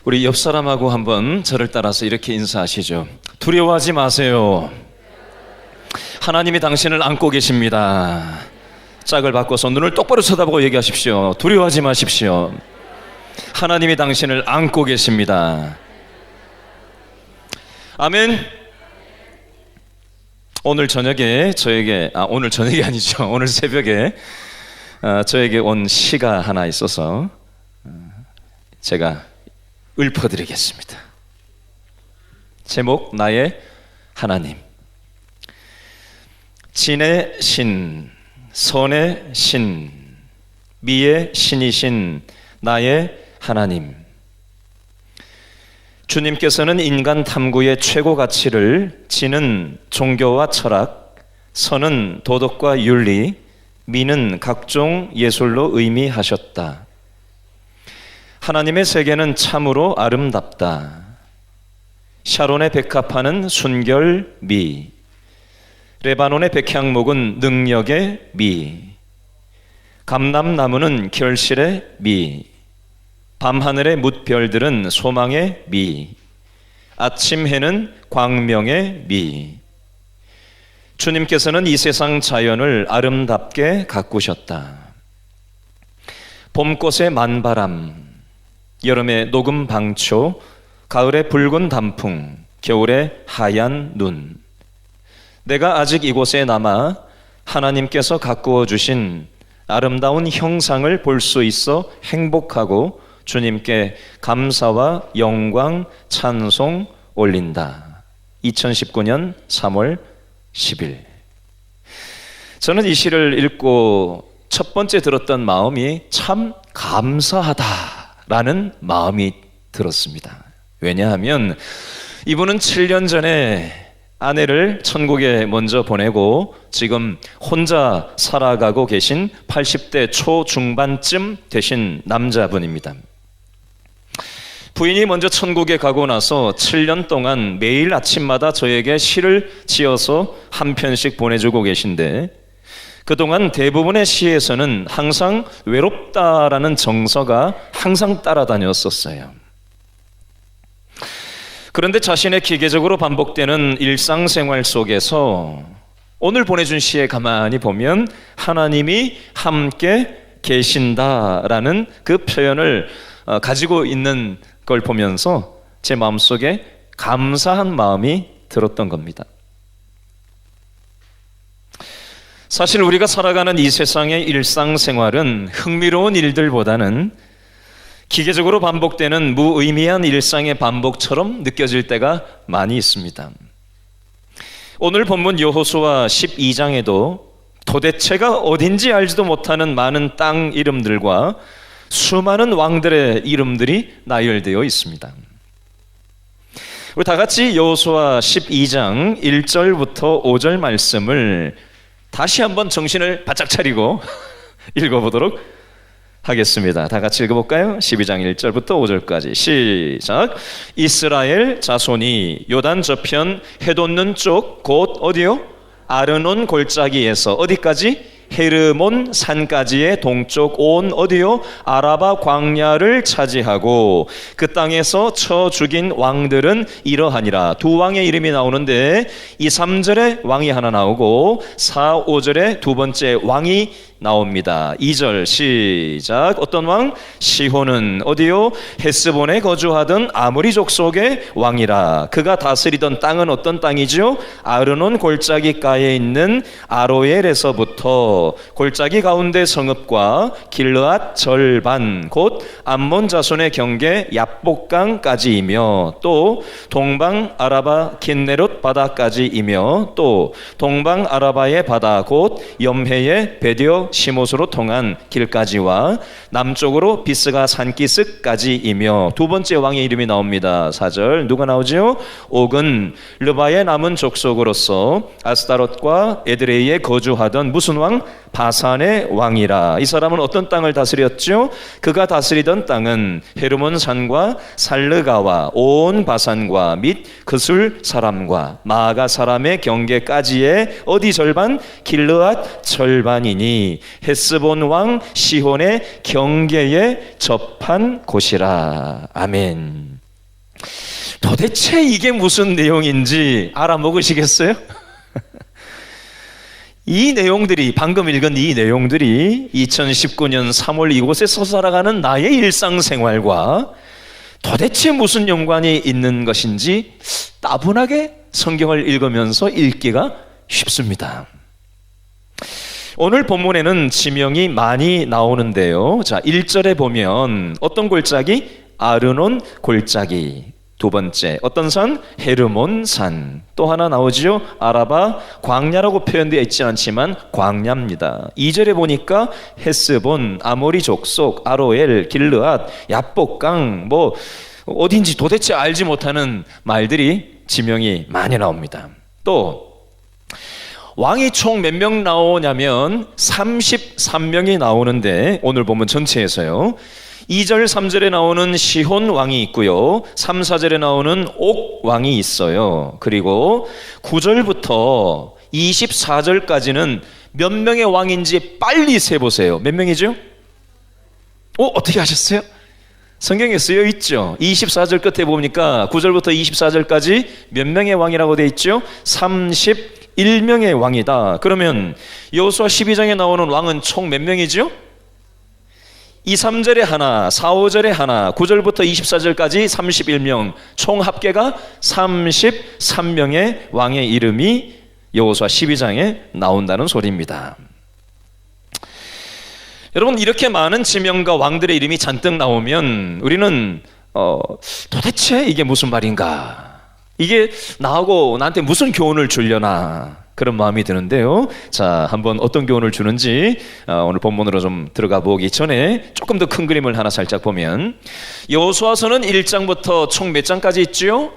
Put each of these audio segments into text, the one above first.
우리 옆 사람하고 한번 저를 따라서 이렇게 인사하시죠. 두려워하지 마세요. 하나님이 당신을 안고 계십니다. 짝을 바꿔서 눈을 똑바로 쳐다보고 얘기하십시오. 두려워하지 마십시오. 하나님이 당신을 안고 계십니다. 아멘. 오늘 저녁에 저에게 오늘 저녁이 아니죠. 오늘 새벽에 저에게 온 시가 하나 있어서 제가 읊어드리겠습니다. 제목 나의 하나님. 진의 신, 선의 신, 미의 신이신 나의 하나님. 주님께서는 인간 탐구의 최고 가치를 진은 종교와 철학, 선은 도덕과 윤리, 미는 각종 예술로 의미하셨다. 하나님의 세계는 참으로 아름답다. 샤론에 백합하는 순결 미, 레바논의 백향목은 능력의 미, 감람나무는 결실의 미, 밤하늘의 뭇별들은 소망의 미, 아침 해는 광명의 미. 주님께서는 이 세상 자연을 아름답게 가꾸셨다. 봄꽃의 만바람, 여름의 녹음 방초, 가을의 붉은 단풍, 겨울의 하얀 눈. 내가 아직 이곳에 남아 하나님께서 가꾸어 주신 아름다운 형상을 볼 수 있어 행복하고 주님께 감사와 영광, 찬송 올린다. 2019년 3월 10일. 저는 이 시를 읽고 첫 번째 들었던 마음이 참 감사하다라는 마음이 들었습니다. 왜냐하면 이분은 7년 전에 아내를 천국에 먼저 보내고 지금 혼자 살아가고 계신 80대 초중반쯤 되신 남자분입니다. 부인이 먼저 천국에 가고 나서 7년 동안 매일 아침마다 저에게 시를 지어서 한 편씩 보내주고 계신데 그동안 대부분의 시에서는 항상 외롭다라는 정서가 항상 따라다녔었어요. 그런데 자신의 기계적으로 반복되는 일상생활 속에서 오늘 보내준 시에 가만히 보면 하나님이 함께 계신다라는 그 표현을 가지고 있는 걸 보면서 제 마음속에 감사한 마음이 들었던 겁니다. 사실 우리가 살아가는 이 세상의 일상생활은 흥미로운 일들보다는 기계적으로 반복되는 무의미한 일상의 반복처럼 느껴질 때가 많이 있습니다. 오늘 본문 여호수아 12장에도 도대체가 어딘지 알지도 못하는 많은 땅 이름들과 수많은 왕들의 이름들이 나열되어 있습니다. 우리 다 같이 여호수아 12장 1절부터 5절 말씀을 다시 한번 정신을 바짝 차리고 읽어보도록 하겠습니다. 다 같이 읽어볼까요? 12장 1절부터 5절까지 시작. 이스라엘 자손이 요단 저편 해돋는 쪽 곧 어디요? 아르논 골짜기에서 어디까지? 헤르몬 산까지의 동쪽 온 어디요? 아라바 광야를 차지하고 그 땅에서 쳐 죽인 왕들은 이러하니라. 두 왕의 이름이 나오는데 2, 3절에 왕이 하나 나오고 4, 5절에 두 번째 왕이 나옵니다. 2절 시작. 어떤 왕? 시혼은 어디요? 헤스본에 거주하던 아모리 족속의 왕이라. 그가 다스리던 땅은 어떤 땅이죠? 아르논 골짜기가에 있는 아로엘에서부터 골짜기 가운데 성읍과 길르앗 절반 곧 암몬 자손의 경계 얍복강까지이며 또 동방 아라바 킨네롯 바다까지이며 또 동방 아라바의 바다 곧 염해의 베디오 시못으로 통한 길까지와 남쪽으로 비스가 산기슭까지이며 두 번째 왕의 이름이 나옵니다. 4절 누가 나오죠? 옥은 르바의 남은 족속으로서 아스타롯과 에드레이에 거주하던 무슨 왕? 바산의 왕이라. 이 사람은 어떤 땅을 다스렸죠? 그가 다스리던 땅은 헤르몬 산과 살르가와 온 바산과 및 그술 사람과 마아가 사람의 경계까지의 어디 절반? 길르앗 절반이니 이름이 헤스본 왕 시혼의 경계에 접한 곳이라. 아멘. 도대체 이게 무슨 내용인지 알아먹으시겠어요? 이 내용들이, 방금 읽은 이 내용들이 2019년 3월 이곳에서 살아가는 나의 일상생활과 도대체 무슨 연관이 있는 것인지 따분하게 성경을 읽으면서 읽기가 쉽습니다. 오늘 본문에는 지명이 많이 나오는데요. 자, 1절에 보면 어떤 골짜기? 아르논 골짜기. 두 번째, 어떤 산? 헤르몬 산. 또 하나 나오지요? 아라바 광야라고 표현되어 있지 않지만 광야입니다. 2절에 보니까 헤스본, 아모리 족속, 아로엘, 길르앗, 야복강, 뭐 어딘지 도대체 알지 못하는 말들이 지명이 많이 나옵니다. 또 왕이 총 몇 명 나오냐면 33명이 나오는데 오늘 보면 전체에서요. 2절, 3절에 나오는 시혼 왕이 있고요. 3, 4절에 나오는 옥 왕이 있어요. 그리고 9절부터 24절까지는 몇 명의 왕인지 빨리 세보세요. 몇 명이죠? 어떻게 하셨어요? 성경에 쓰여 있죠. 24절 끝에 보니까 9절부터 24절까지 몇 명의 왕이라고 되어 있죠? 31명의 왕이다. 그러면 여호수아 12장에 나오는 왕은 총 몇 명이죠? 2, 3절에 하나, 4, 5절에 하나, 9절부터 24절까지 31명, 총 합계가 33명의 왕의 이름이 여호수아 12장에 나온다는 소리입니다. 여러분, 이렇게 많은 지명과 왕들의 이름이 잔뜩 나오면 우리는 도대체 이게 무슨 말인가? 이게 나하고 나한테 무슨 교훈을 주려나? 그런 마음이 드는데요. 자, 한번 어떤 교훈을 주는지 오늘 본문으로 좀 들어가 보기 전에 조금 더 큰 그림을 하나 살짝 보면 여호수아서는 1장부터 총 몇 장까지 있죠?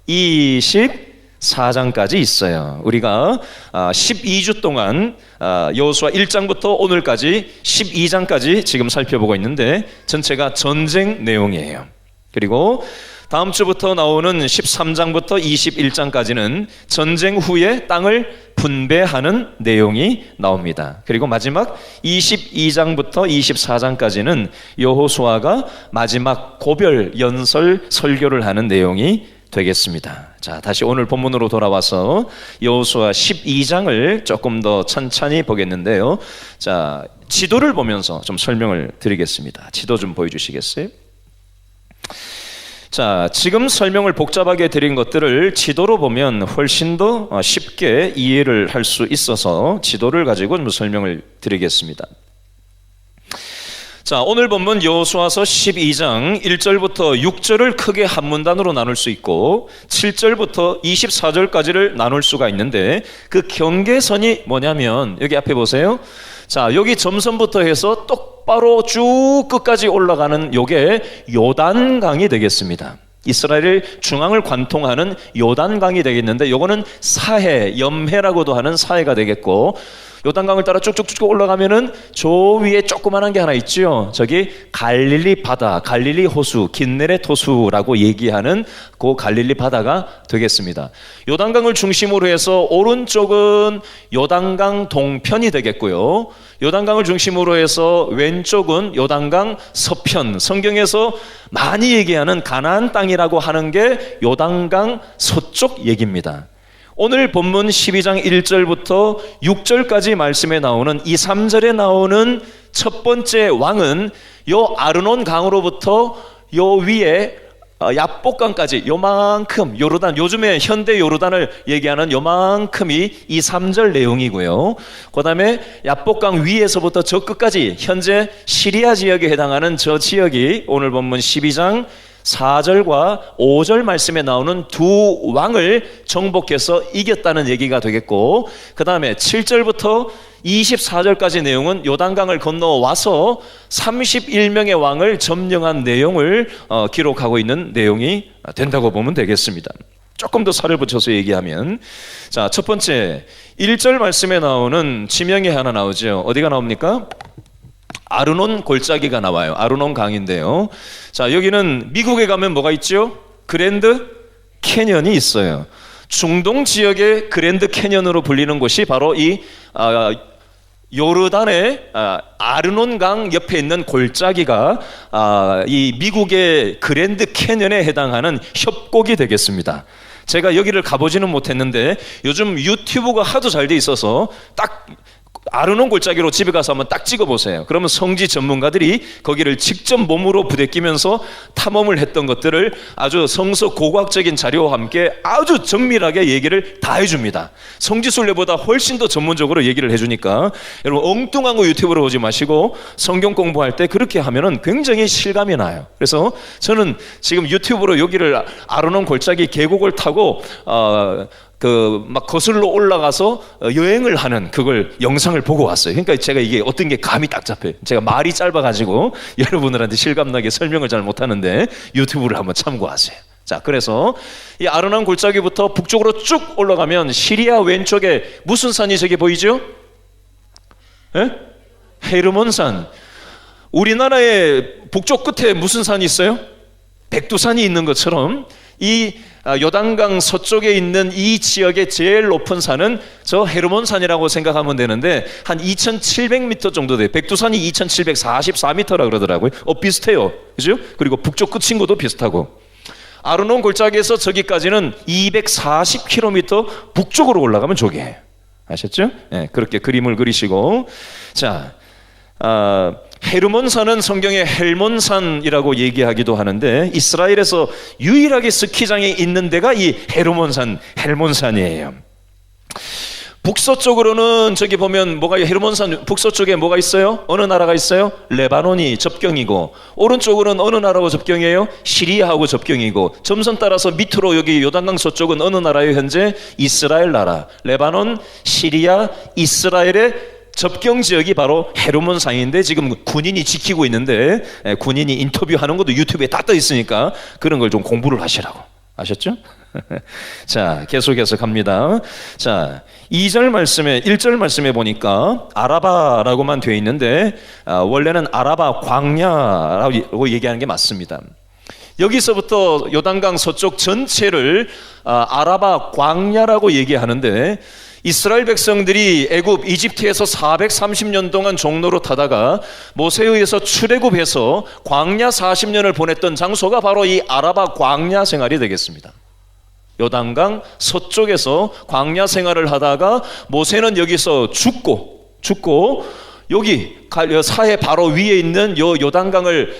24장까지 있어요. 우리가 12주 동안 여호수아 1장부터 오늘까지 12장까지 지금 살펴보고 있는데 전체가 전쟁 내용이에요. 그리고 다음 주부터 나오는 13장부터 21장까지는 전쟁 후에 땅을 분배하는 내용이 나옵니다. 그리고 마지막 22장부터 24장까지는 여호수아가 마지막 고별 연설 설교를 하는 내용이 되겠습니다. 자, 다시 오늘 본문으로 돌아와서 여호수아 12장을 조금 더 천천히 보겠는데요. 자, 지도를 보면서 좀 설명을 드리겠습니다. 지도 좀 보여주시겠어요? 자, 지금 설명을 복잡하게 드린 것들을 지도로 보면 훨씬 더 쉽게 이해를 할 수 있어서 지도를 가지고 좀 설명을 드리겠습니다. 자, 오늘 본문 여호수아서 12장 1절부터 6절을 크게 한 문단으로 나눌 수 있고 7절부터 24절까지를 나눌 수가 있는데 그 경계선이 뭐냐면 여기 앞에 보세요. 자, 여기 점선부터 해서 똑바로 쭉 끝까지 올라가는 요게 요단강이 되겠습니다. 이스라엘 중앙을 관통하는 요단강이 되겠는데 요거는 사해, 염해라고도 하는 사해가 되겠고 요단강을 따라 쭉쭉쭉 올라가면은 저 위에 조그만한 게 하나 있죠. 저기 갈릴리 바다, 갈릴리 호수, 긴네렛 호수라고 얘기하는 그 갈릴리 바다가 되겠습니다. 요단강을 중심으로 해서 오른쪽은 요단강 동편이 되겠고요. 요단강을 중심으로 해서 왼쪽은 요단강 서편, 성경에서 많이 얘기하는 가나안 땅이라고 하는 게 요단강 서쪽 얘기입니다. 오늘 본문 12장 1절부터 6절까지 말씀에 나오는 이 3절에 나오는 첫 번째 왕은 요 아르논 강으로부터 요 위에 야복강까지 요만큼 요르단, 요즘에 현대 요르단을 얘기하는 요만큼이 이 3절 내용이고요. 그 다음에 야복강 위에서부터 저 끝까지 현재 시리아 지역에 해당하는 저 지역이 오늘 본문 12장 4절과 5절 말씀에 나오는 두 왕을 정복해서 이겼다는 얘기가 되겠고, 그 다음에 7절부터 24절까지 내용은 요단강을 건너와서 31명의 왕을 점령한 내용을 기록하고 있는 내용이 된다고 보면 되겠습니다. 조금 더 살을 붙여서 얘기하면, 자, 첫 번째 1절 말씀에 나오는 지명이 하나 나오죠. 어디가 나옵니까? 아르논 골짜기가 나와요. 아르논 강인데요. 자, 여기는 미국에 가면 뭐가 있죠? 그랜드 캐년이 있어요. 중동 지역의 그랜드 캐년으로 불리는 곳이 바로 이 요르단의 아르논강 옆에 있는 골짜기가 이 미국의 그랜드 캐년에 해당하는 협곡이 되겠습니다. 제가 여기를 가보지는 못했는데 요즘 유튜브가 하도 잘 돼 있어서 딱 아르논 골짜기로 집에 가서 한번 딱 찍어보세요. 그러면 성지 전문가들이 거기를 직접 몸으로 부대끼면서 탐험을 했던 것들을 아주 성서 고고학적인 자료와 함께 아주 정밀하게 얘기를 다 해줍니다. 성지순례보다 훨씬 더 전문적으로 얘기를 해주니까 여러분 엉뚱한 거 유튜브로 보지 마시고 성경 공부할 때 그렇게 하면은 굉장히 실감이 나요. 그래서 저는 지금 유튜브로 여기를 아르논 골짜기 계곡을 타고 막 거슬러 올라가서 여행을 하는 그걸 영상을 보고 왔어요. 그러니까 제가 이게 어떤 게 감이 딱 잡혀요. 제가 말이 짧아가지고 여러분들한테 실감나게 설명을 잘 못하는데 유튜브를 한번 참고하세요. 자, 그래서 이 아르논 골짜기부터 북쪽으로 쭉 올라가면 시리아 왼쪽에 무슨 산이 저기 보이죠? 헤르몬산. 우리나라의 북쪽 끝에 무슨 산이 있어요? 백두산이 있는 것처럼 이 요단강 서쪽에 있는 이 지역의 제일 높은 산은 저 헤르몬산이라고 생각하면 되는데 한 2,700m 정도 돼요. 백두산이 2,744m라 그러더라고요. 비슷해요. 그죠? 그리고 북쪽 끝인 것도 비슷하고 아르논 골짜기에서 저기까지는 240km 북쪽으로 올라가면 저기예요. 아셨죠? 네, 그렇게 그림을 그리시고 자, 헤르몬산은 성경에 헬몬산이라고 얘기하기도 하는데 이스라엘에서 유일하게 스키장이 있는 데가 이 헬몬산이에요. 북서쪽으로는 저기 보면 뭐가 헤르몬산 북서쪽에 뭐가 있어요? 어느 나라가 있어요? 레바논이 접경이고 오른쪽으로는 어느 나라하고 접경이에요? 시리아하고 접경이고 점선 따라서 밑으로 여기 요단강 서쪽은 어느 나라예요? 현재 이스라엘 나라. 레바논, 시리아, 이스라엘의 접경 지역이 바로 헤르몬산인데 지금 군인이 지키고 있는데 군인이 인터뷰하는 것도 유튜브에 다 떠 있으니까 그런 걸 좀 공부를 하시라고. 아셨죠? 자, 계속해서 갑니다. 자, 2절 말씀에 1절 말씀에 보니까 아라바라고만 되어 있는데 원래는 아라바 광야라고 얘기하는 게 맞습니다. 여기서부터 요단강 서쪽 전체를 아라바 광야라고 얘기하는데 이스라엘 백성들이 애굽 이집트에서 430년 동안 종로로 타다가 모세에 의해서 출애굽해서 광야 40년을 보냈던 장소가 바로 이 아라바 광야 생활이 되겠습니다. 요단강 서쪽에서 광야 생활을 하다가 모세는 여기서 죽고 여기 사해 바로 위에 있는 요단강을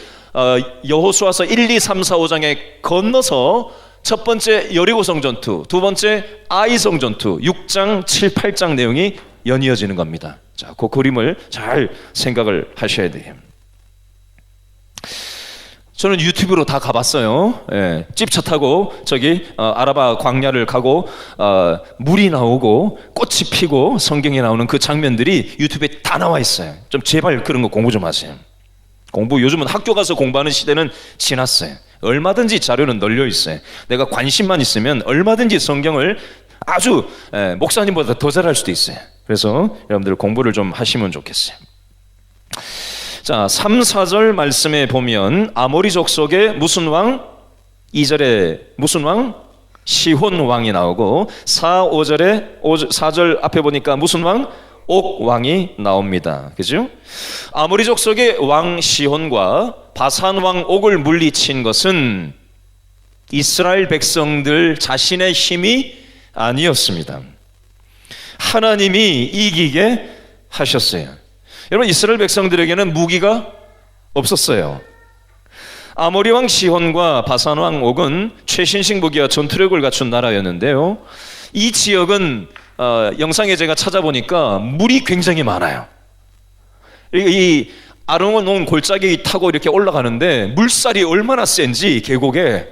여호수아서 1, 2, 3, 4, 5장에 건너서 첫 번째 여리고성 전투, 두 번째 아이성 전투, 6장, 7, 8장 내용이 연이어지는 겁니다. 자, 그 그림을 잘 생각을 하셔야 돼요. 저는 유튜브로 다 가봤어요. 예, 찝차 타고 저기 아라바 광야를 가고 물이 나오고 꽃이 피고 성경에 나오는 그 장면들이 유튜브에 다 나와 있어요. 좀 제발 그런 거 공부 좀 하세요. 요즘은 학교 가서 공부하는 시대는 지났어요. 얼마든지 자료는 널려 있어요. 내가 관심만 있으면 얼마든지 성경을 아주 목사님보다 더 잘할 수도 있어요. 그래서 여러분들 공부를 좀 하시면 좋겠어요. 자, 3, 4절 말씀에 보면 아모리족 속에 무슨 왕? 2절에 무슨 왕? 시혼 왕이 나오고 4절 앞에 보니까 무슨 왕? 옥 왕이 나옵니다. 그죠? 아모리족 속의 왕 시혼과 바산 왕 옥을 물리친 것은 이스라엘 백성들 자신의 힘이 아니었습니다. 하나님이 이기게 하셨어요. 여러분, 이스라엘 백성들에게는 무기가 없었어요. 아모리 왕 시혼과 바산 왕 옥은 최신식 무기와 전투력을 갖춘 나라였는데요. 이 지역은 영상에 제가 찾아보니까 물이 굉장히 많아요. 이 아르논 골짜기 타고 이렇게 올라가는데 물살이 얼마나 센지 계곡에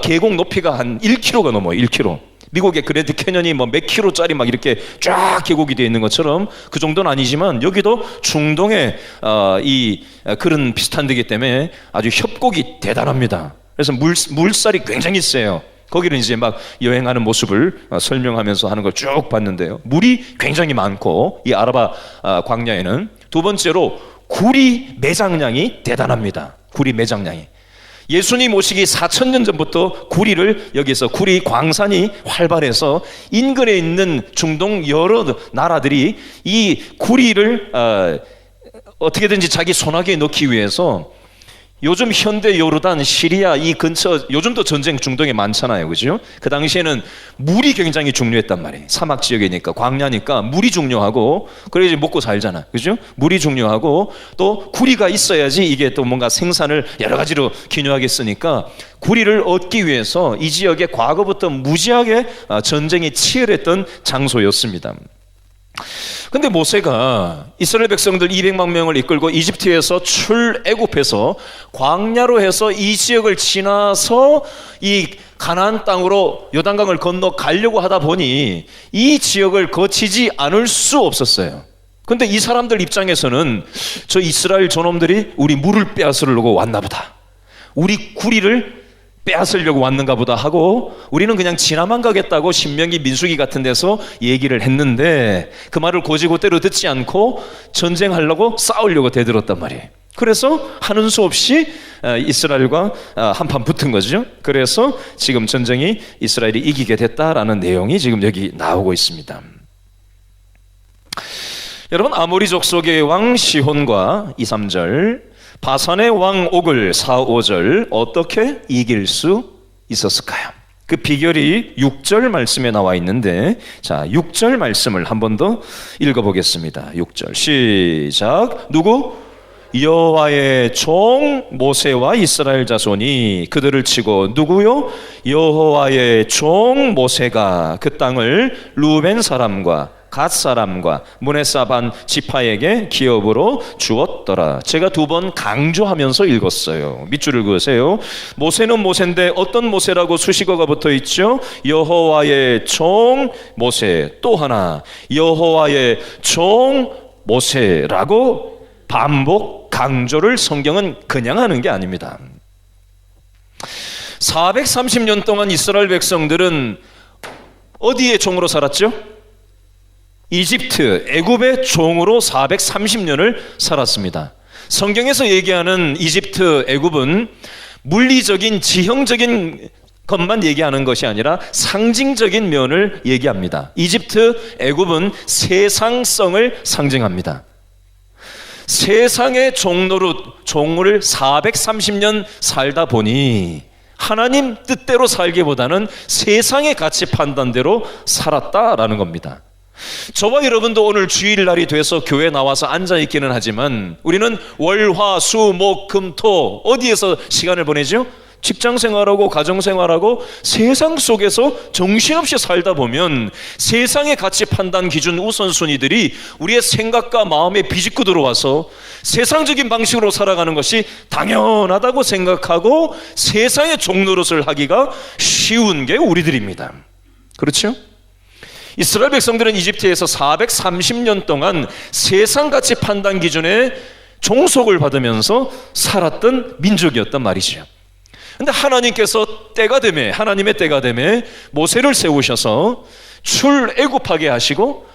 계곡 높이가 한 1km가 넘어요. 1km. 미국의 그랜드 캐년이 뭐 몇 킬로짜리 막 이렇게 쫙 계곡이 되어 있는 것처럼 그 정도는 아니지만 여기도 중동의 그런 비슷한 데이기 때문에 아주 협곡이 대단합니다. 그래서 물살이 굉장히 세요. 거기는 이제 막 여행하는 모습을 설명하면서 하는 걸 쭉 봤는데요. 물이 굉장히 많고 이 아라바 광야에는 두 번째로 구리 매장량이 대단합니다. 구리 매장량이 예수님 오시기 4,000년 전부터 여기서 구리 광산이 활발해서 인근에 있는 중동 여러 나라들이 이 구리를 어떻게든지 자기 손아귀에 넣기 위해서 요즘 현대 요르단, 시리아 이 근처, 요즘도 전쟁 중동에 많잖아요, 그죠? 그 당시에는 물이 굉장히 중요했단 말이에요. 사막 지역이니까, 광야니까 물이 중요하고, 그래야지 먹고 살잖아, 그죠? 물이 중요하고, 또 구리가 있어야지 이게 또 뭔가 생산을 여러 가지로 기여하게 쓰니까 구리를 얻기 위해서 이 지역에 과거부터 무지하게 전쟁이 치열했던 장소였습니다. 근데 모세가 이스라엘 백성들 200만 명을 이끌고 이집트에서 출애굽해서 광야로 해서 이 지역을 지나서 이 가나안 땅으로 요단강을 건너 가려고 하다 보니 이 지역을 거치지 않을 수 없었어요. 근데 이 사람들 입장에서는 저 이스라엘 저놈들이 우리 물을 빼앗으려고 왔나 보다, 우리 구리를 빼앗으려고 왔는가 보다 하고 우리는 그냥 지나만 가겠다고 신명기 민수기 같은 데서 얘기를 했는데 그 말을 곧이곧대로 듣지 않고 전쟁하려고 싸우려고 대들었단 말이에요. 그래서 하는 수 없이 이스라엘과 한판 붙은 거죠. 그래서 지금 전쟁이 이스라엘이 이기게 됐다라는 내용이 지금 여기 나오고 있습니다. 여러분, 아모리 족속의 왕 시혼과 2, 3절, 바산의 왕 옥을 4, 5절 어떻게 이길 수 있었을까요? 그 비결이 6절 말씀에 나와 있는데, 자, 6절 말씀을 한 번 더 읽어보겠습니다. 6절 시작. 누구? 여호와의 종 모세와 이스라엘 자손이 그들을 치고, 누구요? 여호와의 종 모세가 그 땅을 루벤 사람과 갓 사람과 문에사반 지파에게 기업으로 주었더라. 제가 2번 강조하면서 읽었어요. 밑줄을 그으세요. 모세는 모세인데 어떤 모세라고 수식어가 붙어 있죠? 여호와의 종 모세. 또 하나, 여호와의 종 모세라고 반복 강조를 성경은 그냥 하는 게 아닙니다. 430년 동안 이스라엘 백성들은 어디에 종으로 살았죠? 이집트, 애굽의 종으로 430년을 살았습니다. 성경에서 얘기하는 이집트, 애굽은 물리적인, 지형적인 것만 얘기하는 것이 아니라 상징적인 면을 얘기합니다. 이집트, 애굽은 세상성을 상징합니다. 세상의 종을 430년 살다 보니 하나님 뜻대로 살기보다는 세상의 가치 판단대로 살았다라는 겁니다. 저와 여러분도 오늘 주일날이 돼서 교회에 나와서 앉아있기는 하지만 우리는 월, 화, 수, 목, 금, 토 어디에서 시간을 보내죠? 직장생활하고 가정생활하고 세상 속에서 정신없이 살다 보면 세상의 가치 판단 기준 우선순위들이 우리의 생각과 마음에 비집고 들어와서 세상적인 방식으로 살아가는 것이 당연하다고 생각하고 세상의 종노릇을 하기가 쉬운 게 우리들입니다. 그렇죠? 이스라엘 백성들은 이집트에서 430년 동안 세상 가치 판단 기준에 종속을 받으면서 살았던 민족이었단 말이죠. 근데 하나님께서 하나님의 때가 되매 모세를 세우셔서 출애굽하게 하시고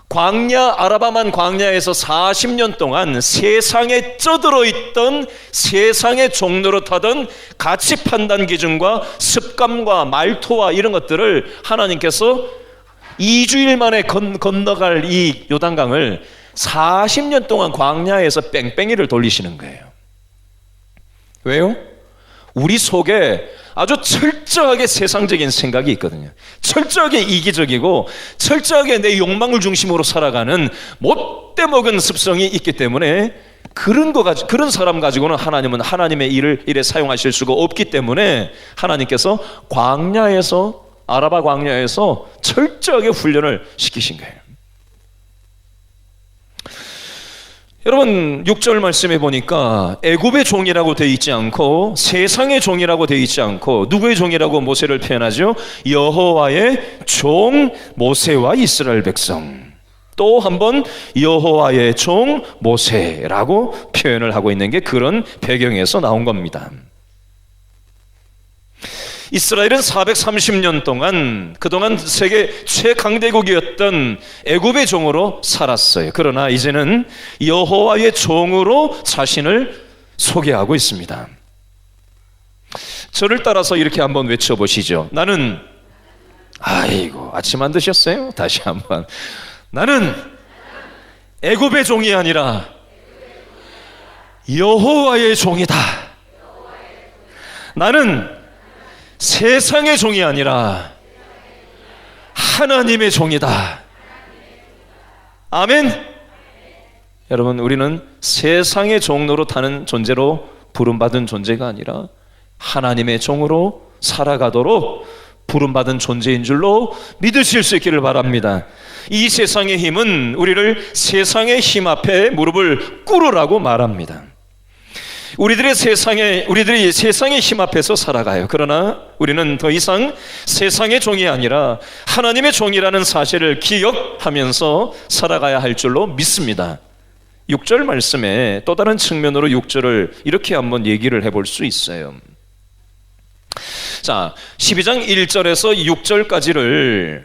광야, 아라바만 광야에서 40년 동안 세상에 쩌들어 있던 세상의 종노릇하던 가치 판단 기준과 습관과 말투와 이런 것들을 하나님께서 2주일 만에 건너갈 이 요단강을 40년 동안 광야에서 뺑뺑이를 돌리시는 거예요. 왜요? 우리 속에 아주 철저하게 세상적인 생각이 있거든요. 철저하게 이기적이고 철저하게 내 욕망을 중심으로 살아가는 못돼 먹은 습성이 있기 때문에 그런 사람 가지고는 하나님은 하나님의 일에 사용하실 수가 없기 때문에 하나님께서 아라바 광야에서 철저하게 훈련을 시키신 거예요. 여러분, 6절 말씀해 보니까 애굽의 종이라고 되어 있지 않고 세상의 종이라고 되어 있지 않고 누구의 종이라고 모세를 표현하죠? 여호와의 종 모세와 이스라엘 백성. 또 한 번 여호와의 종 모세라고 표현을 하고 있는 게 그런 배경에서 나온 겁니다. 이스라엘은 430년 동안 그동안 세계 최강대국이었던 애굽의 종으로 살았어요. 그러나 이제는 여호와의 종으로 자신을 소개하고 있습니다. 저를 따라서 이렇게 한번 외쳐보시죠. 나는, 아이고, 아침 안 드셨어요? 다시 한번. 나는 애굽의 종이 아니라 여호와의 종이다. 나는 세상의 종이 아니라 하나님의 종이다. 아멘. 여러분, 우리는 세상의 종 노릇하는 존재로 부름받은 존재가 아니라 하나님의 종으로 살아가도록 부름받은 존재인 줄로 믿으실 수 있기를 바랍니다. 이 세상의 힘은 우리를 세상의 힘 앞에 무릎을 꿇으라고 말합니다. 우리들이 세상의 힘 앞에서 살아가요. 그러나 우리는 더 이상 세상의 종이 아니라 하나님의 종이라는 사실을 기억하면서 살아가야 할 줄로 믿습니다. 6절 말씀에 또 다른 측면으로 6절을 이렇게 한번 얘기를 해볼 수 있어요. 자, 12장 1절에서 6절까지를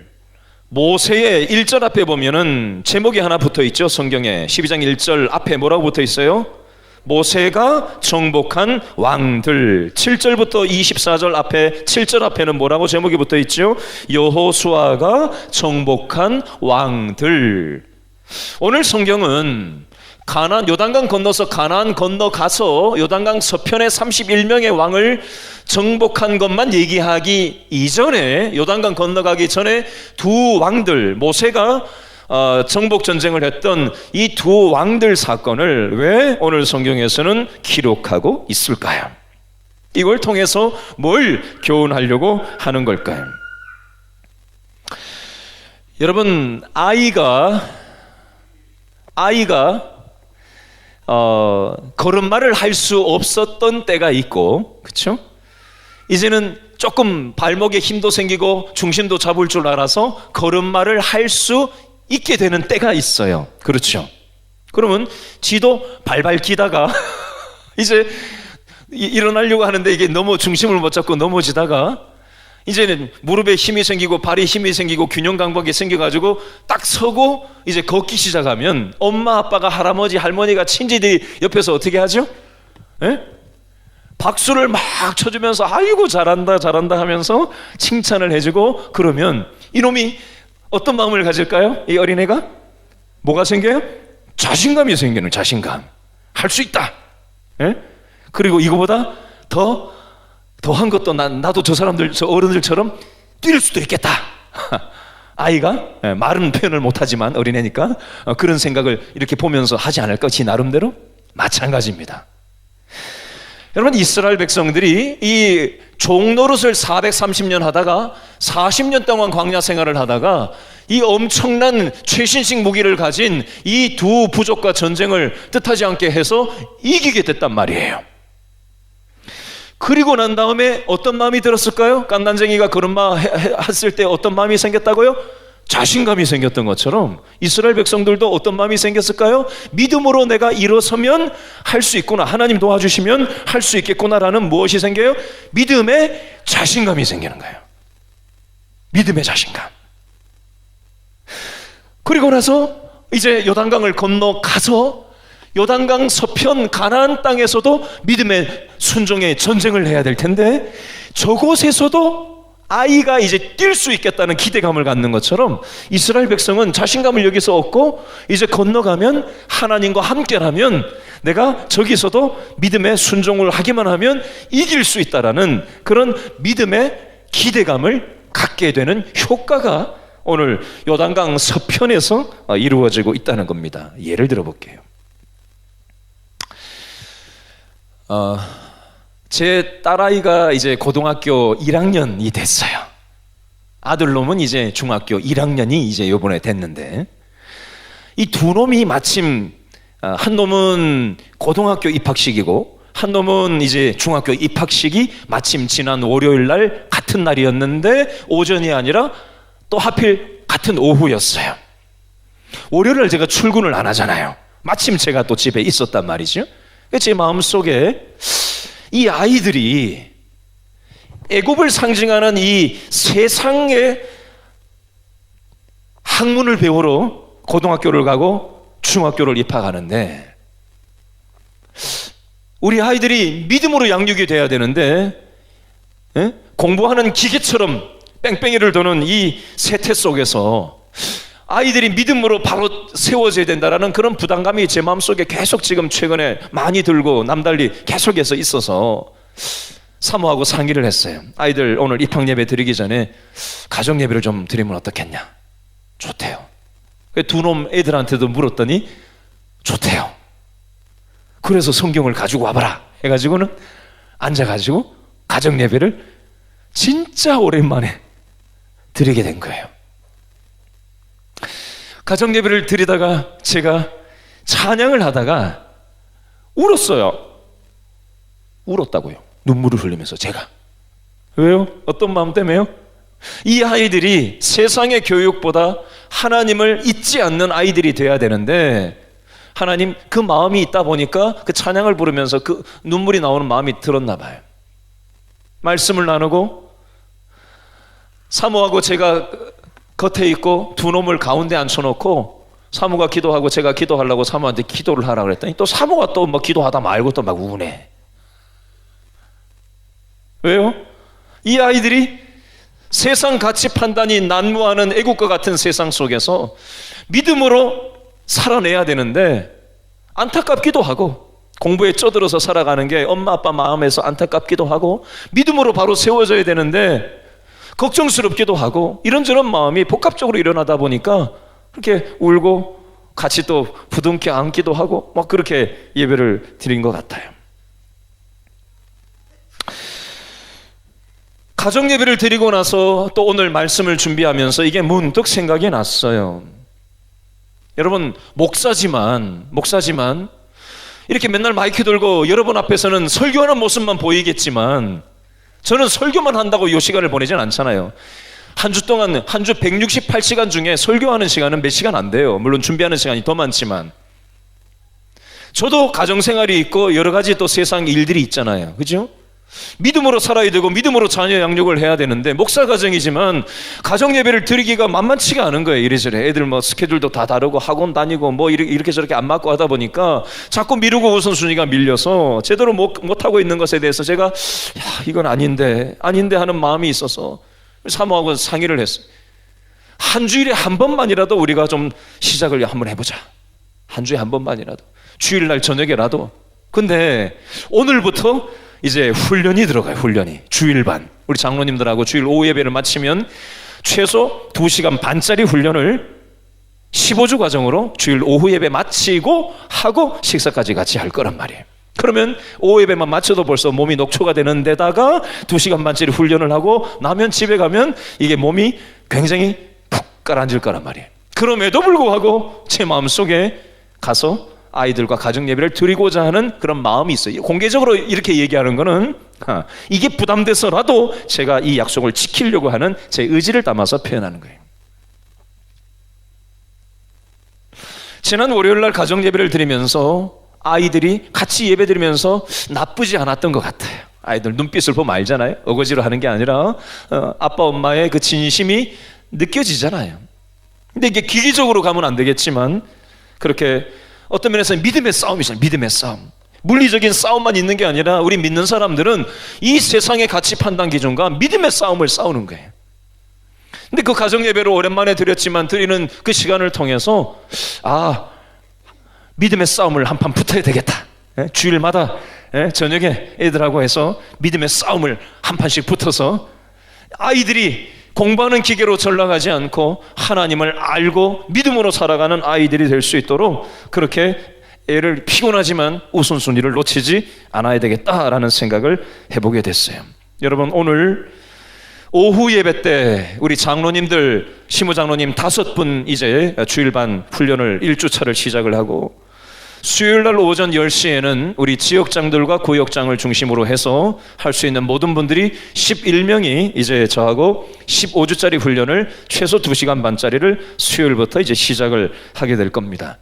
모세의 1절 앞에 보면은 제목이 하나 붙어 있죠. 성경에 12장 1절 앞에 뭐라고 붙어 있어요? 모세가 정복한 왕들. 7절부터 24절 앞에 7절 앞에는 뭐라고 제목이 붙어 있죠? 여호수아가 정복한 왕들. 오늘 성경은 요단강 건너서 가나안 건너가서 요단강 서편에 31명의 왕을 정복한 것만 얘기하기 이전에, 요단강 건너가기 전에 두 왕들, 모세가 정복 전쟁을 했던 이 두 왕들 사건을 왜 오늘 성경에서는 기록하고 있을까요? 이걸 통해서 뭘 교훈하려고 하는 걸까요? 여러분, 아이가 걸음마를 할 수 없었던 때가 있고, 그렇죠? 이제는 조금 발목에 힘도 생기고 중심도 잡을 줄 알아서 걸음마를 할 수 있게 되는 때가 있어요. 그렇죠? 그러면 지도 발발 기다가 이제 일어나려고 하는데 이게 너무 중심을 못 잡고 넘어지다가 이제는 무릎에 힘이 생기고 발에 힘이 생기고 균형 감각이 생겨가지고 딱 서고 이제 걷기 시작하면 엄마 아빠가 할아버지 할머니가 친지들이 옆에서 어떻게 하죠? 에? 박수를 막 쳐주면서 아이고 잘한다 잘한다 하면서 칭찬을 해주고, 그러면 이놈이 어떤 마음을 가질까요? 이 어린애가 뭐가 생겨요? 자신감이 생기는, 자신감. 할 수 있다. 에? 그리고 이거보다 더한 것도 나도 저 사람들, 저 어른들처럼 뛸 수도 있겠다. 아이가 말은 표현을 못하지만 어린애니까 그런 생각을 이렇게 보면서 하지 않을까? 지 나름대로? 마찬가지입니다. 여러분, 이스라엘 백성들이 이 종노릇을 430년 하다가 40년 동안 광야 생활을 하다가 이 엄청난 최신식 무기를 가진 이 두 부족과 전쟁을 뜻하지 않게 해서 이기게 됐단 말이에요. 그리고 난 다음에 어떤 마음이 들었을까요? 깐난쟁이가 걸음마 했을 때 어떤 마음이 생겼다고요? 자신감이 생겼던 것처럼 이스라엘 백성들도 어떤 마음이 생겼을까요? 믿음으로 내가 일어서면 할 수 있구나, 하나님 도와주시면 할 수 있겠구나라는 무엇이 생겨요? 믿음의 자신감이 생기는 거예요. 믿음의 자신감. 그리고 나서 이제 요단강을 건너가서 요단강 서편 가나안 땅에서도 믿음의 순종의 전쟁을 해야 될 텐데, 저곳에서도 아이가 이제 뛸 수 있겠다는 기대감을 갖는 것처럼 이스라엘 백성은 자신감을 여기서 얻고 이제 건너가면 하나님과 함께라면 내가 저기서도 믿음의 순종을 하기만 하면 이길 수 있다라는 그런 믿음의 기대감을 갖게 되는 효과가 오늘 요단강 서편에서 이루어지고 있다는 겁니다. 예를 들어 볼게요. 제 딸아이가 이제 고등학교 1학년이 됐어요. 아들놈은 이제 중학교 1학년이 이제 요번에 됐는데, 이 두 놈이 마침 한 놈은 고등학교 입학식이고 한 놈은 이제 중학교 입학식이 마침 지난 월요일 날 같은 날이었는데 오전이 아니라 또 하필 같은 오후였어요. 월요일 날 제가 출근을 안 하잖아요. 마침 제가 또 집에 있었단 말이죠. 제 마음속에 이 아이들이 애굽을 상징하는 이 세상의 학문을 배우러 고등학교를 가고 중학교를 입학하는데, 우리 아이들이 믿음으로 양육이 돼야 되는데 공부하는 기계처럼 뺑뺑이를 도는 이 세태 속에서 아이들이 믿음으로 바로 세워져야 된다라는 그런 부담감이 제 마음속에 계속 지금 최근에 많이 들고 남달리 계속해서 있어서 사모하고 상의를 했어요. 아이들 오늘 입학 예배 드리기 전에 가정 예배를 좀 드리면 어떻겠냐. 좋대요. 두 놈 애들한테도 물었더니 좋대요. 그래서 성경을 가지고 와봐라 해가지고는 앉아가지고 가정 예배를 진짜 오랜만에 드리게 된 거예요. 가정 예배를 드리다가 제가 찬양을 하다가 울었어요. 울었다고요. 눈물을 흘리면서 제가. 왜요? 어떤 마음 때문에요? 이 아이들이 세상의 교육보다 하나님을 잊지 않는 아이들이 돼야 되는데 하나님 그 마음이 있다 보니까 그 찬양을 부르면서 그 눈물이 나오는 마음이 들었나 봐요. 말씀을 나누고 사모하고 제가 겉에 있고 두 놈을 가운데 앉혀놓고 사모가 기도하고 제가 기도하려고 사모한테 기도를 하라 그랬더니 또 사모가 또 뭐 기도하다 말고 또 막 우네. 왜요? 이 아이들이 세상 가치 판단이 난무하는 애국과 같은 세상 속에서 믿음으로 살아내야 되는데 안타깝기도 하고 공부에 쩌들어서 살아가는 게 엄마 아빠 마음에서 안타깝기도 하고 믿음으로 바로 세워져야 되는데 걱정스럽기도 하고 이런저런 마음이 복합적으로 일어나다 보니까 그렇게 울고 같이 또 부둥켜 안기도 하고 막 그렇게 예배를 드린 것 같아요. 가정 예배를 드리고 나서 또 오늘 말씀을 준비하면서 이게 문득 생각이 났어요. 여러분 목사지만 이렇게 맨날 마이크 들고 여러분 앞에서는 설교하는 모습만 보이겠지만 저는 설교만 한다고 이 시간을 보내진 않잖아요. 한 주 동안 한 주 168시간 중에 설교하는 시간은 몇 시간 안 돼요. 물론 준비하는 시간이 더 많지만 저도 가정생활이 있고 여러 가지 또 세상 일들이 있잖아요. 그죠? 믿음으로 살아야 되고 믿음으로 자녀 양육을 해야 되는데 목사 가정이지만 가정 예배를 드리기가 만만치가 않은 거예요. 이래저래 애들 뭐 스케줄도 다 다르고 학원 다니고 뭐 이렇게 저렇게 안 맞고 하다 보니까 자꾸 미루고 우선순위가 밀려서 제대로 못하고 있는 것에 대해서 제가 야 이건 아닌데 하는 마음이 있어서 사모하고 상의를 했어요. 한 주일에 한 번만이라도 우리가 좀 시작을 한번 해보자. 한 주에 한 번만이라도 주일날 저녁에라도. 근데 오늘부터 이제 훈련이 들어가요. 훈련이 주일반 우리 장로님들하고 주일 오후 예배를 마치면 최소 2시간 반짜리 훈련을 15주 과정으로 주일 오후 예배 마치고 하고 식사까지 같이 할 거란 말이에요. 그러면 오후 예배만 마쳐도 벌써 몸이 녹초가 되는 데다가 2시간 반짜리 훈련을 하고 나면 집에 가면 이게 몸이 굉장히 푹 가라앉을 거란 말이에요. 그럼에도 불구하고 제 마음속에 가서 아이들과 가정 예배를 드리고자 하는 그런 마음이 있어요. 공개적으로 이렇게 얘기하는 거는 이게 부담돼서라도 제가 이 약속을 지키려고 하는 제 의지를 담아서 표현하는 거예요. 지난 월요일 날 가정 예배를 드리면서 아이들이 같이 예배 드리면서 나쁘지 않았던 것 같아요. 아이들 눈빛을 보면 알잖아요. 어거지로 하는 게 아니라 아빠 엄마의 그 진심이 느껴지잖아요. 근데 이게 기기적으로 가면 안 되겠지만 그렇게 어떤 면에서 믿음의 싸움이잖아요. 믿음의 싸움. 물리적인 싸움만 있는 게 아니라 우리 믿는 사람들은 이 세상의 가치 판단 기준과 믿음의 싸움을 싸우는 거예요. 근데 그 가정 예배를 오랜만에 드렸지만 드리는 그 시간을 통해서 믿음의 싸움을 한판 붙어야 되겠다. 주일마다 저녁에 애들하고 해서 믿음의 싸움을 한 판씩 붙어서 아이들이 공부하는 기계로 전락하지 않고 하나님을 알고 믿음으로 살아가는 아이들이 될 수 있도록 그렇게 애를 피곤하지만 우선순위를 놓치지 않아야 되겠다라는 생각을 해보게 됐어요. 여러분 오늘 오후 예배 때 우리 장로님들 시무장로님 5분 이제 주일반 훈련을 1주차를 시작을 하고 수요일날 오전 10시에는 우리 지역장들과 구역장을 중심으로 해서 할 수 있는 모든 분들이 11명이 이제 저하고 15주짜리 훈련을 최소 2시간 반짜리를 수요일부터 이제 시작을 하게 될 겁니다.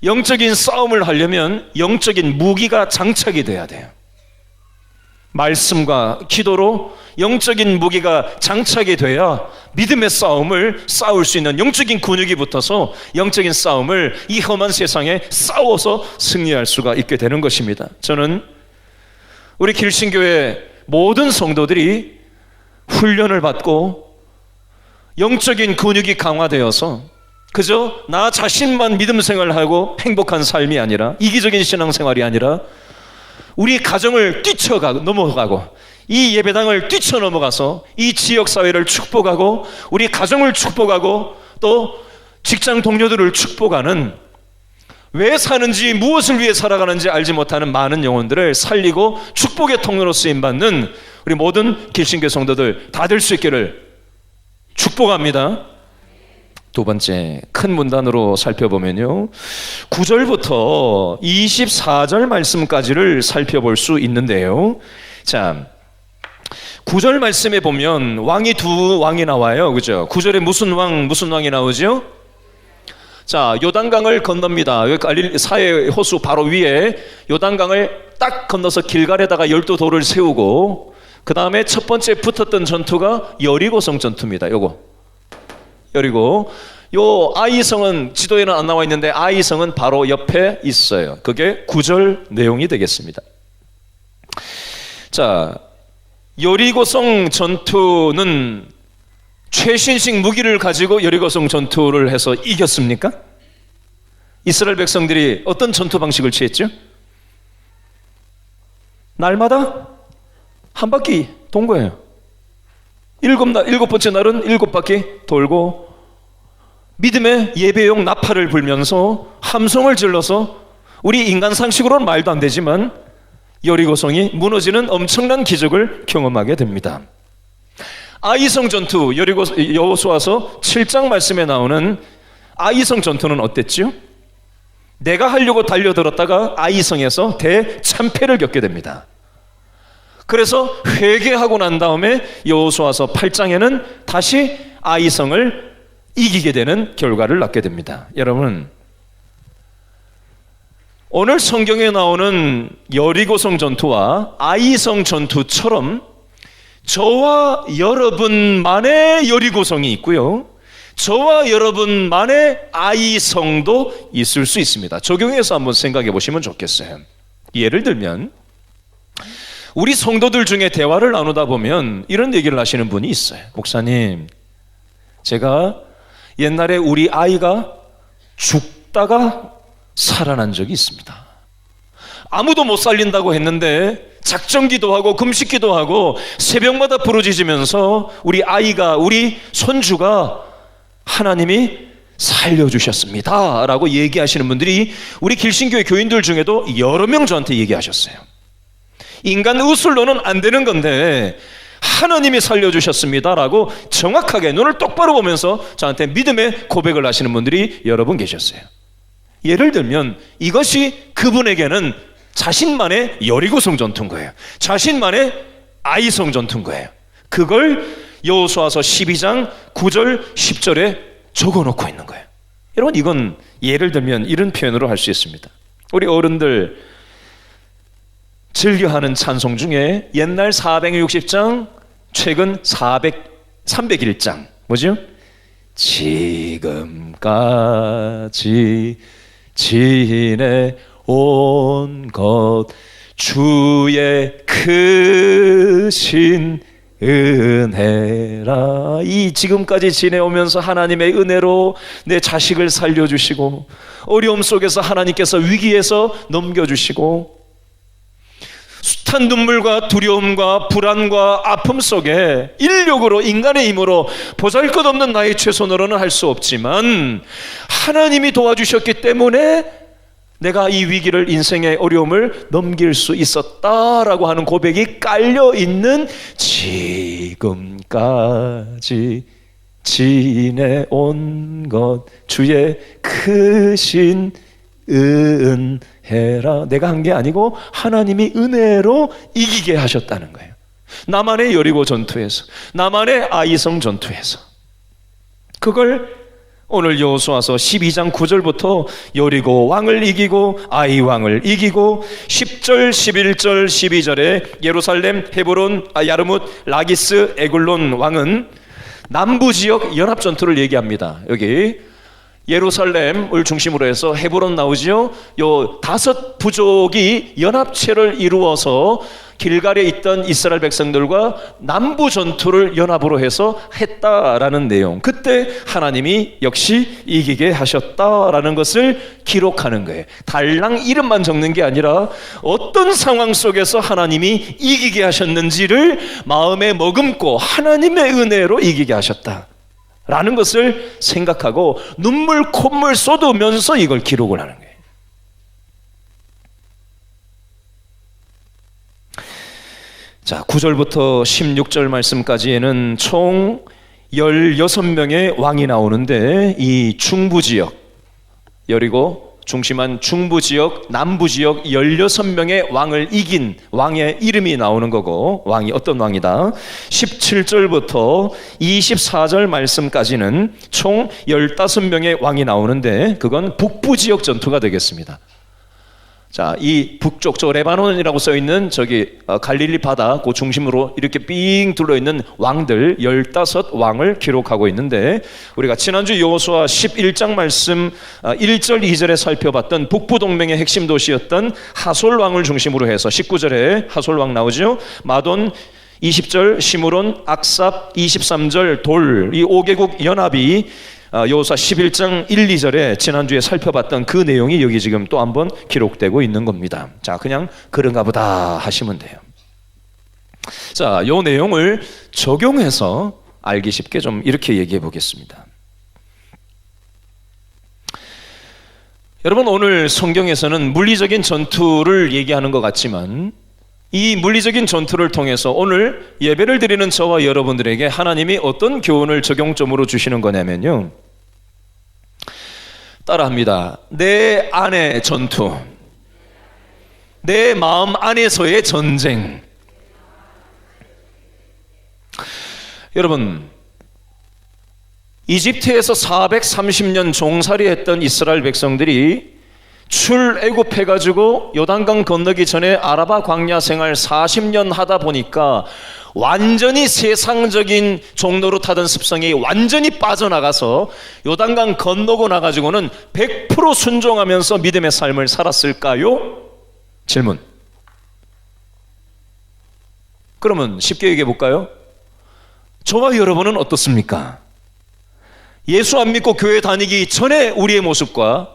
영적인 싸움을 하려면 영적인 무기가 장착이 돼야 돼요. 말씀과 기도로 영적인 무기가 장착이 돼야 믿음의 싸움을 싸울 수 있는 영적인 근육이 붙어서 영적인 싸움을 이 험한 세상에 싸워서 승리할 수가 있게 되는 것입니다. 저는 우리 길신교회 모든 성도들이 훈련을 받고 영적인 근육이 강화되어서 그저 나 자신만 믿음 생활하고 행복한 삶이 아니라, 이기적인 신앙생활이 아니라 우리 가정을 넘어가고 이 예배당을 뛰쳐넘어가서 이 지역사회를 축복하고 우리 가정을 축복하고 또 직장 동료들을 축복하는, 왜 사는지 무엇을 위해 살아가는지 알지 못하는 많은 영혼들을 살리고 축복의 통로로 쓰임받는 우리 모든 길신교 성도들 다 될 수 있기를 축복합니다. 두 번째 큰 문단으로 살펴보면요, 9절부터 24절 말씀까지를 살펴볼 수 있는데요. 자, 9절 말씀에 보면 두 왕이 나와요. 그죠? 9절에 무슨 왕이 나오죠? 자, 요단강을 건넙니다. 여기 갈릴리 사해 호수 바로 위에 요단강을 딱 건너서 길갈에다가 12돌을 세우고, 그 다음에 첫 번째 붙었던 전투가 여리고성 전투입니다. 여리고, 요 아이성은 지도에는 안 나와 있는데 아이성은 바로 옆에 있어요. 그게 9절 내용이 되겠습니다. 자, 여리고성 전투는 최신식 무기를 가지고 여리고성 전투를 해서 이겼습니까? 이스라엘 백성들이 어떤 전투 방식을 취했죠? 날마다 한 바퀴 돈 거예요. 일곱 번째 날은 7바퀴 돌고 믿음의 예배용 나팔을 불면서 함성을 질러서, 우리 인간 상식으로는 말도 안 되지만 여리고성이 무너지는 엄청난 기적을 경험하게 됩니다. 아이성 전투, 여호수아서 7장 말씀에 나오는 아이성 전투는 어땠죠? 내가 하려고 달려들었다가 아이성에서 대참패를 겪게 됩니다. 그래서 회개하고 난 다음에 여호수아서 8장에는 다시 아이성을 이기게 되는 결과를 낳게 됩니다. 여러분, 오늘 성경에 나오는 여리고성 전투와 아이성 전투처럼 저와 여러분만의 여리고성이 있고요, 저와 여러분만의 아이성도 있을 수 있습니다. 적용해서 한번 생각해 보시면 좋겠어요. 예를 들면 우리 성도들 중에 대화를 나누다 보면 이런 얘기를 하시는 분이 있어요. 목사님, 제가 옛날에 우리 아이가 죽다가 살아난 적이 있습니다. 아무도 못 살린다고 했는데 작정기도 하고 금식기도 하고 새벽마다 부르짖으면서 우리 아이가, 우리 손주가 하나님이 살려주셨습니다 라고 얘기하시는 분들이 우리 길신교회 교인들 중에도 여러 명 저한테 얘기하셨어요. 인간 의술로는 안 되는 건데 하나님이 살려주셨습니다 라고 정확하게 눈을 똑바로 보면서 저한테 믿음의 고백을 하시는 분들이 여러 분 계셨어요. 예를 들면 이것이 그분에게는 자신만의 여리고성 전투인 거예요. 자신만의 아이성 전투인 거예요. 그걸 여호수아서 12장 9절 10절에 적어놓고 있는 거예요. 여러분, 이건 예를 들면 이런 표현으로 할 수 있습니다. 우리 어른들 즐겨하는 찬송 중에 옛날 460장, 최근 301장 뭐죠? 지금까지 지내온 것 주의 크신 은혜라. 이 지금까지 지내오면서 하나님의 은혜로 내 자식을 살려주시고, 어려움 속에서 하나님께서 위기에서 넘겨주시고, 숱한 눈물과 두려움과 불안과 아픔 속에 인력으로, 인간의 힘으로, 보잘것없는 나의 최선으로는 할 수 없지만 하나님이 도와주셨기 때문에 내가 이 위기를, 인생의 어려움을 넘길 수 있었다라고 하는 고백이 깔려있는 지금까지 지내온 것 주의 크신 은혜라. 내가 한 게 아니고 하나님이 은혜로 이기게 하셨다는 거예요. 나만의 여리고 전투에서, 나만의 아이성 전투에서. 그걸 오늘 여호수아서 12장 9절부터 여리고 왕을 이기고 아이 왕을 이기고 10절, 11절, 12절에 예루살렘, 헤브론, 야르뭇, 라기스, 에글론 왕은 남부 지역 연합 전투를 얘기합니다. 여기 예루살렘을 중심으로 해서 헤브론 나오지요. 요 5 부족이 연합체를 이루어서 길갈에 있던 이스라엘 백성들과 남부 전투를 연합으로 해서 했다라는 내용. 그때 하나님이 역시 이기게 하셨다라는 것을 기록하는 거예요. 달랑 이름만 적는 게 아니라 어떤 상황 속에서 하나님이 이기게 하셨는지를 마음에 머금고 하나님의 은혜로 이기게 하셨다 라는 것을 생각하고 눈물 콧물 쏟으면서 이걸 기록을 하는 거예요. 자, 9절부터 16절 말씀까지에는 총 16명의 왕이 나오는데, 이 중부지역, 여리고 중심한 중부지역, 남부지역 16명의 왕을 이긴 왕의 이름이 나오는 거고, 왕이 어떤 왕이다. 17절부터 24절 말씀까지는 총 15명의 왕이 나오는데, 그건 북부지역 전투가 되겠습니다. 자, 이 북쪽, 저 레바논이라고 써있는 저기 갈릴리 바다 그 중심으로 이렇게 삥 둘러있는 왕들 15왕을 기록하고 있는데, 우리가 지난주 여호수아 11장 말씀 1절 2절에 살펴봤던 북부동맹의 핵심 도시였던 하솔왕을 중심으로 해서 19절에 하솔왕 나오죠. 마돈 20절, 시므론, 악삽 23절, 돌, 이 5개국 연합이 여호수아 11장 1, 2절에 지난주에 살펴봤던 그 내용이 여기 지금 또 한번 기록되고 있는 겁니다. 자, 그냥 그런가 보다 하시면 돼요. 자, 이 내용을 적용해서 알기 쉽게 좀 이렇게 얘기해 보겠습니다. 여러분, 오늘 성경에서는 물리적인 전투를 얘기하는 것 같지만, 이 물리적인 전투를 통해서 오늘 예배를 드리는 저와 여러분들에게 하나님이 어떤 교훈을 적용점으로 주시는 거냐면요, 따라합니다. 내 안의 전투, 내 마음 안에서의 전쟁. 여러분, 이집트에서 430년 종살이 했던 이스라엘 백성들이 출애굽해가지고 요단강 건너기 전에 아라바 광야 생활 40년 하다 보니까 완전히 세상적인 종로로 타던 습성이 완전히 빠져나가서 요단강 건너고 나가지고는 100% 순종하면서 믿음의 삶을 살았을까요? 질문. 그러면 쉽게 얘기해 볼까요? 저와 여러분은 어떻습니까? 예수 안 믿고 교회 다니기 전에 우리의 모습과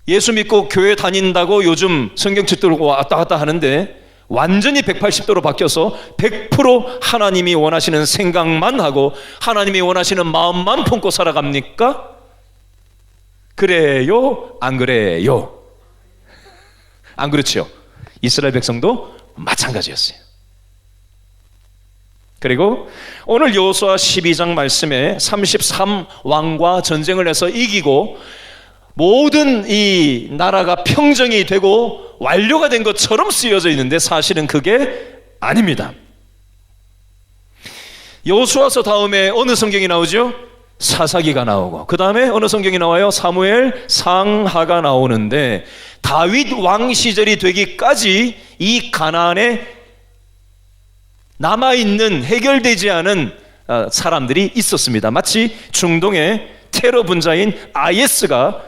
예수 믿고 교회 다닌다고 요즘 성경책 들고 왔다 갔다 하는데 완전히 180도로 바뀌어서 100% 하나님이 원하시는 생각만 하고 하나님이 원하시는 마음만 품고 살아갑니까? 그래요? 안 그래요? 안 그렇죠? 이스라엘 백성도 마찬가지였어요. 그리고 오늘 여호수아 12장 말씀에 33왕과 전쟁을 해서 이기고 모든 이 나라가 평정이 되고 완료가 된 것처럼 쓰여져 있는데 사실은 그게 아닙니다. 여호수아서 다음에 어느 성경이 나오죠? 사사기가 나오고, 그 다음에 어느 성경이 나와요? 사무엘 상하가 나오는데, 다윗 왕 시절이 되기까지 이 가나안에 남아있는 해결되지 않은 사람들이 있었습니다. 마치 중동의 테러 분자인 IS가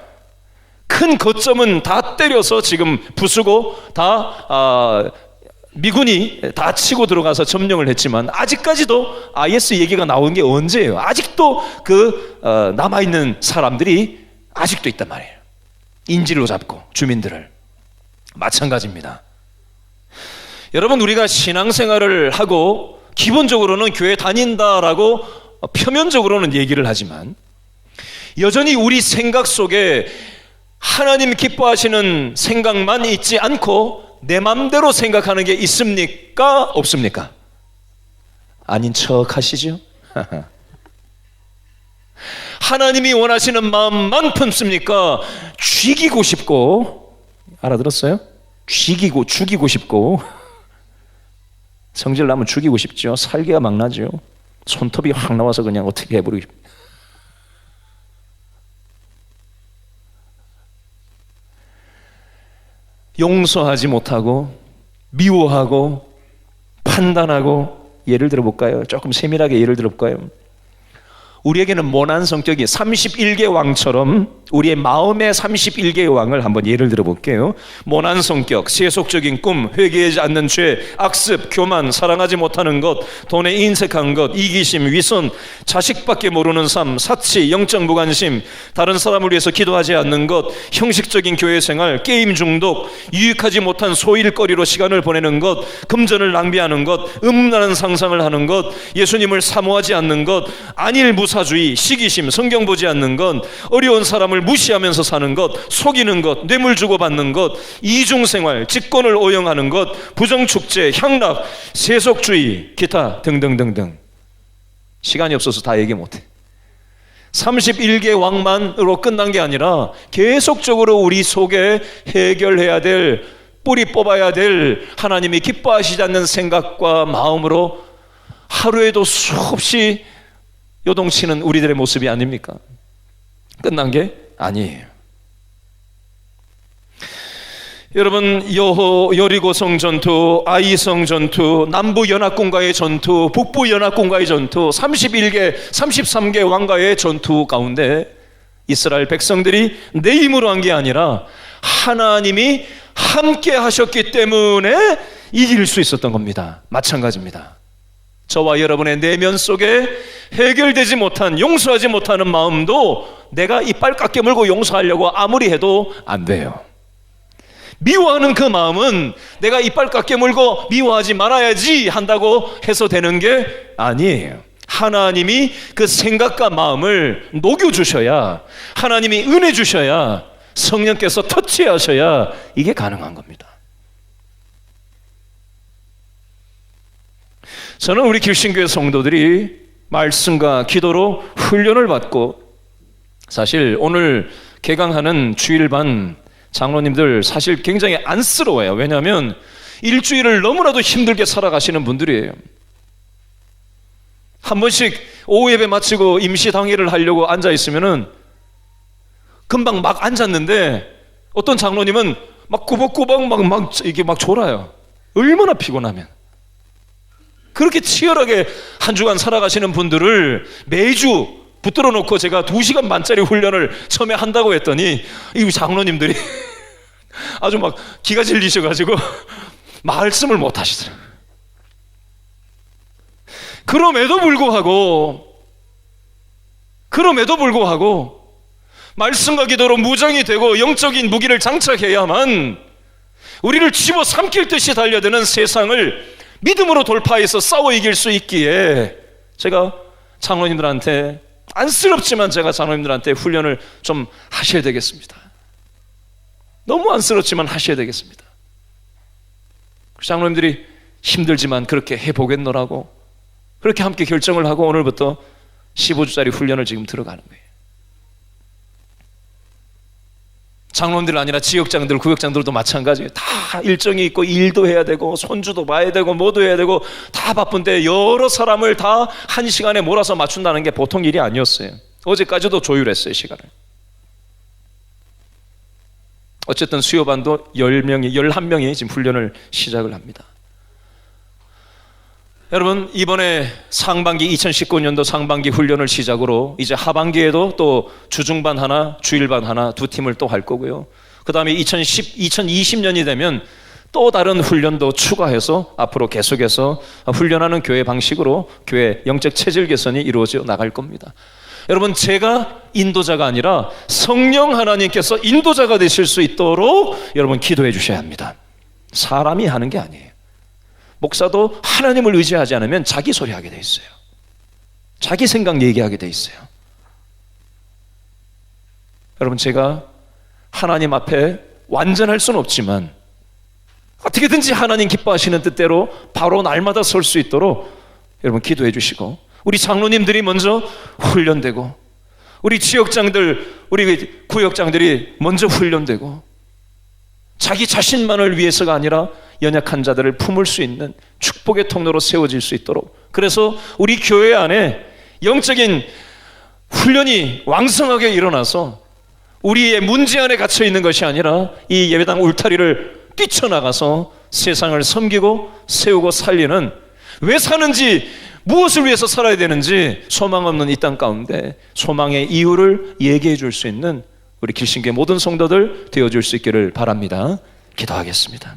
큰 거점은 다 때려서 지금 부수고 다 미군이 다 치고 들어가서 점령을 했지만 아직까지도 IS 얘기가 나온 게 언제예요? 아직도 그 남아있는 사람들이 아직도 있단 말이에요. 인질로 잡고 주민들을. 마찬가지입니다. 여러분, 우리가 신앙생활을 하고 기본적으로는 교회 다닌다라고 표면적으로는 얘기를 하지만 여전히 우리 생각 속에 하나님 기뻐하시는 생각만 있지 않고 내 맘대로 생각하는 게 있습니까? 없습니까? 아닌 척 하시죠? 하나님이 원하시는 마음만 품습니까? 죽이고 싶고, 알아들었어요? 죽이고 싶고, 성질 나면 죽이고 싶죠. 살기가 막 나죠. 손톱이 확 나와서 그냥 어떻게 해버리고 싶죠. 용서하지 못하고 미워하고 판단하고, 예를 들어볼까요? 조금 세밀하게 예를 들어볼까요? 우리에게는 모난 성격이 31개 왕처럼 우리의 마음의 31개의 왕을 한번 예를 들어 볼게요. 모난 성격, 세속적인 꿈, 회개하지 않는 죄, 악습, 교만, 사랑하지 못하는 것, 돈에 인색한 것, 이기심, 위선, 자식밖에 모르는 삶, 사치, 영적 무관심, 다른 사람을 위해서 기도하지 않는 것, 형식적인 교회 생활, 게임 중독, 유익하지 못한 소일거리로 시간을 보내는 것, 금전을 낭비하는 것, 음란한 상상을 하는 것, 예수님을 사모하지 않는 것, 안일 무사주의, 시기심, 성경 보지 않는 것, 어려운 사람을 무시하면서 사는 것, 속이는 것, 뇌물 주고받는 것, 이중생활, 직권을 오용하는 것, 부정축제, 향락, 세속주의, 기타 등등등등. 시간이 없어서 다 얘기 못해. 31개 왕만으로 끝난 게 아니라 계속적으로 우리 속에 해결해야 될, 뿌리 뽑아야 될 하나님이 기뻐하시지 않는 생각과 마음으로 하루에도 수없이 요동치는 우리들의 모습이 아닙니까? 끝난 게 아니에요. 여러분, 여리고성 전투, 아이성 전투, 남부 연합군과의 전투, 북부 연합군과의 전투, 33개 왕과의 전투 가운데 이스라엘 백성들이 내 힘으로 한 게 아니라 하나님이 함께 하셨기 때문에 이길 수 있었던 겁니다. 마찬가지입니다. 저와 여러분의 내면 속에 해결되지 못한, 용서하지 못하는 마음도 내가 이빨 깎게 물고 용서하려고 아무리 해도 안 돼요. 미워하는 그 마음은 내가 이빨 깎게 물고 미워하지 말아야지 한다고 해서 되는 게 아니에요. 하나님이 그 생각과 마음을 녹여주셔야, 하나님이 은혜 주셔야, 성령께서 터치하셔야 이게 가능한 겁니다. 저는 우리 길신교회 성도들이 말씀과 기도로 훈련을 받고, 사실 오늘 개강하는 주일반 장로님들 사실 굉장히 안쓰러워요. 왜냐하면 일주일을 너무나도 힘들게 살아가시는 분들이에요. 한 번씩 오후 예배 마치고 임시 당회를 하려고 앉아 있으면은 금방 막 앉았는데 어떤 장로님은 막 꾸벅꾸벅 이게 막 졸아요. 얼마나 피곤하면. 그렇게 치열하게 한 주간 살아가시는 분들을 매주 붙들어 놓고 제가 2시간 반짜리 훈련을 처음에 한다고 했더니 이 장로님들이 아주 막 기가 질리셔가지고 말씀을 못 하시더라고요. 그럼에도 불구하고 말씀과 기도로 무장이 되고 영적인 무기를 장착해야만 우리를 집어삼킬 듯이 달려드는 세상을 믿음으로 돌파해서 싸워 이길 수 있기에 제가 장로님들한테, 안쓰럽지만 제가 장로님들한테 훈련을 좀 하셔야 되겠습니다. 너무 안쓰럽지만 하셔야 되겠습니다. 장로님들이 힘들지만 그렇게 해보겠노라고 그렇게 함께 결정을 하고 오늘부터 15주짜리 훈련을 지금 들어가는 거예요. 장로님들 아니라 지역장들, 구역장들도 마찬가지예요. 다 일정이 있고 일도 해야 되고 손주도 봐야 되고 뭐도 해야 되고 다 바쁜데 여러 사람을 다 한 시간에 몰아서 맞춘다는 게 보통 일이 아니었어요. 어제까지도 조율했어요, 시간을. 어쨌든 수요반도 11명이 지금 훈련을 시작을 합니다. 여러분, 이번에 상반기 2019년도 상반기 훈련을 시작으로 이제 하반기에도 또 주중반 하나, 주일반 하나 두 팀을 또 할 거고요. 그 다음에 2020년이 되면 또 다른 훈련도 추가해서 앞으로 계속해서 훈련하는 교회 방식으로 교회 영적 체질 개선이 이루어져 나갈 겁니다. 여러분, 제가 인도자가 아니라 성령 하나님께서 인도자가 되실 수 있도록 여러분 기도해 주셔야 합니다. 사람이 하는 게 아니에요. 목사도 하나님을 의지하지 않으면 자기 소리 하게 돼 있어요. 자기 생각 얘기하게 돼 있어요. 여러분, 제가 하나님 앞에 완전할 수는 없지만 어떻게든지 하나님 기뻐하시는 뜻대로 바로 날마다 설 수 있도록 여러분 기도해 주시고, 우리 장로님들이 먼저 훈련되고, 우리 지역장들, 우리 구역장들이 먼저 훈련되고, 자기 자신만을 위해서가 아니라 연약한 자들을 품을 수 있는 축복의 통로로 세워질 수 있도록, 그래서 우리 교회 안에 영적인 훈련이 왕성하게 일어나서 우리의 문제 안에 갇혀 있는 것이 아니라 이 예배당 울타리를 뛰쳐나가서 세상을 섬기고 세우고 살리는, 왜 사는지 무엇을 위해서 살아야 되는지 소망 없는 이 땅 가운데 소망의 이유를 얘기해 줄 수 있는 우리 길신교의 모든 성도들 되어줄 수 있기를 바랍니다. 기도하겠습니다.